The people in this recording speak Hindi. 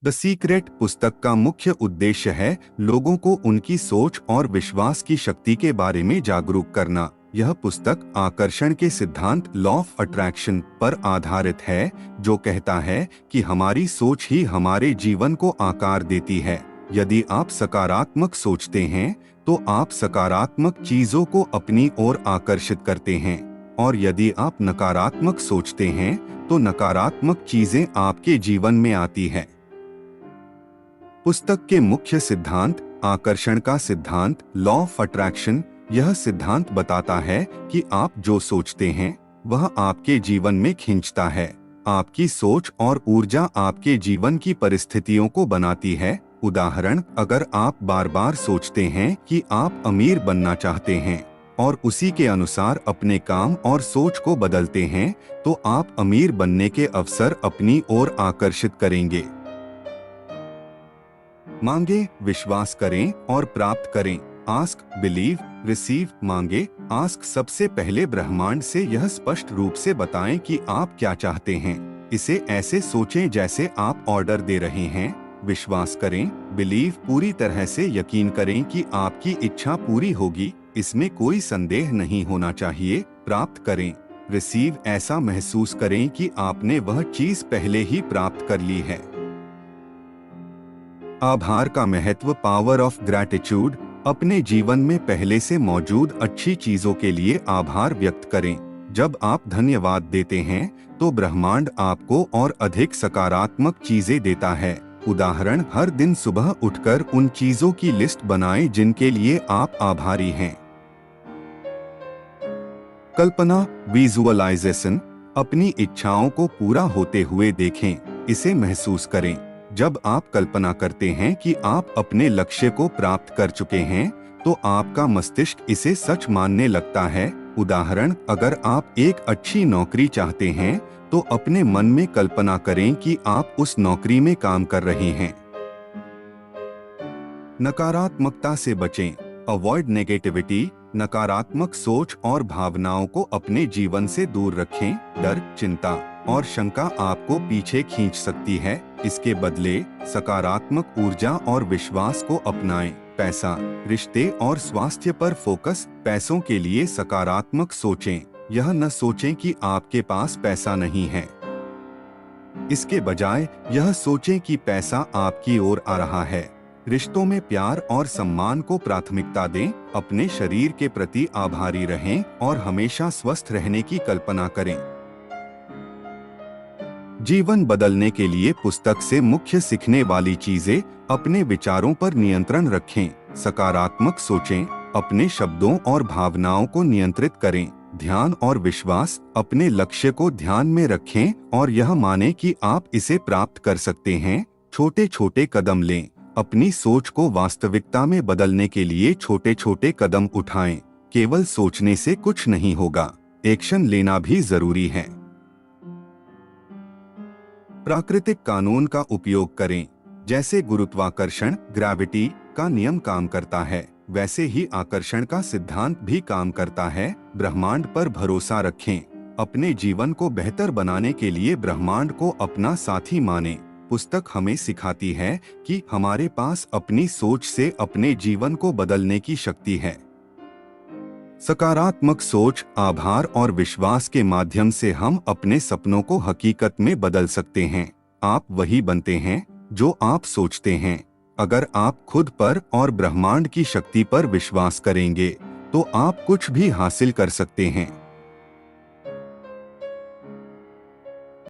द सीक्रेट पुस्तक का मुख्य उद्देश्य है लोगों को उनकी सोच और विश्वास की शक्ति के बारे में जागरूक करना। यह पुस्तक आकर्षण के सिद्धांत लॉ ऑफ अट्रैक्शन पर आधारित है, जो कहता है कि हमारी सोच ही हमारे जीवन को आकार देती है। यदि आप सकारात्मक सोचते हैं तो आप सकारात्मक चीजों को अपनी ओर आकर्षित करते हैं, और यदि आप नकारात्मक सोचते हैं तो नकारात्मक चीजें आपके जीवन में आती है। पुस्तक के मुख्य सिद्धांत आकर्षण का सिद्धांत लॉ ऑफ अट्रैक्शन। यह सिद्धांत बताता है कि आप जो सोचते हैं वह आपके जीवन में खींचता है। आपकी सोच और ऊर्जा आपके जीवन की परिस्थितियों को बनाती है। उदाहरण, अगर आप बार बार सोचते हैं कि आप अमीर बनना चाहते हैं और उसी के अनुसार अपने काम और सोच को बदलते हैं, तो आप अमीर बनने के अवसर अपनी ओर आकर्षित करेंगे। मांगे, विश्वास करें और प्राप्त करें। Ask, believe, receive. मांगे, आस्क सबसे पहले ब्रह्मांड से यह स्पष्ट रूप से बताएं कि आप क्या चाहते हैं। इसे ऐसे सोचें जैसे आप ऑर्डर दे रहे हैं। विश्वास करें, बिलीव, पूरी तरह से यकीन करें कि आपकी इच्छा पूरी होगी, इसमें कोई संदेह नहीं होना चाहिए। प्राप्त करें, रिसीव, ऐसा महसूस करें कि आपने वह चीज पहले ही प्राप्त कर ली है। आभार का महत्व, पावर ऑफ ग्रैटिट्यूड। अपने जीवन में पहले से मौजूद अच्छी चीजों के लिए आभार व्यक्त करें। जब आप धन्यवाद देते हैं तो ब्रह्मांड आपको और अधिक सकारात्मक चीजें देता है। उदाहरण, हर दिन सुबह उठकर उन चीजों की लिस्ट बनाएं जिनके लिए आप आभारी हैं। कल्पना, विजुअलाइजेशन। अपनी इच्छाओं को पूरा होते हुए देखें, इसे महसूस करें। जब आप कल्पना करते हैं कि आप अपने लक्ष्य को प्राप्त कर चुके हैं तो आपका मस्तिष्क इसे सच मानने लगता है। उदाहरण, अगर आप एक अच्छी नौकरी चाहते हैं तो अपने मन में कल्पना करें कि आप उस नौकरी में काम कर रहे हैं। नकारात्मकता से बचें, अवॉइड नेगेटिविटी। नकारात्मक सोच और भावनाओं को अपने जीवन से दूर रखें। डर, चिंता और शंका आपको पीछे खींच सकती है। इसके बदले सकारात्मक ऊर्जा और विश्वास को अपनाएं। पैसा, रिश्ते और स्वास्थ्य पर फोकस। पैसों के लिए सकारात्मक सोचें। यह न सोचें कि आपके पास पैसा नहीं है। इसके बजाय यह सोचें कि पैसा आपकी ओर आ रहा है। रिश्तों में प्यार और सम्मान को प्राथमिकता दें। अपने शरीर के प्रति आभारी रहें और हमेशा स्वस्थ रहने की कल्पना करें। जीवन बदलने के लिए पुस्तक से मुख्य सीखने वाली चीजें। अपने विचारों पर नियंत्रण रखें, सकारात्मक सोचें, अपने शब्दों और भावनाओं को नियंत्रित करें। ध्यान और विश्वास, अपने लक्ष्य को ध्यान में रखें और यह माने कि आप इसे प्राप्त कर सकते हैं। छोटे छोटे कदम लें, अपनी सोच को वास्तविकता में बदलने के लिए छोटे छोटे कदम उठाएं। केवल सोचने से कुछ नहीं होगा, एक्शन लेना भी जरूरी है। प्राकृतिक कानून का उपयोग करें। जैसे गुरुत्वाकर्षण ग्रेविटी का नियम काम करता है, वैसे ही आकर्षण का सिद्धांत भी काम करता है। ब्रह्मांड पर भरोसा रखें। अपने जीवन को बेहतर बनाने के लिए ब्रह्मांड को अपना साथी मानें। पुस्तक हमें सिखाती है कि हमारे पास अपनी सोच से अपने जीवन को बदलने की शक्ति है। सकारात्मक सोच, आभार और विश्वास के माध्यम से हम अपने सपनों को हकीकत में बदल सकते हैं। आप वही बनते हैं जो आप सोचते हैं। अगर आप खुद पर और ब्रह्मांड की शक्ति पर विश्वास करेंगे तो आप कुछ भी हासिल कर सकते हैं।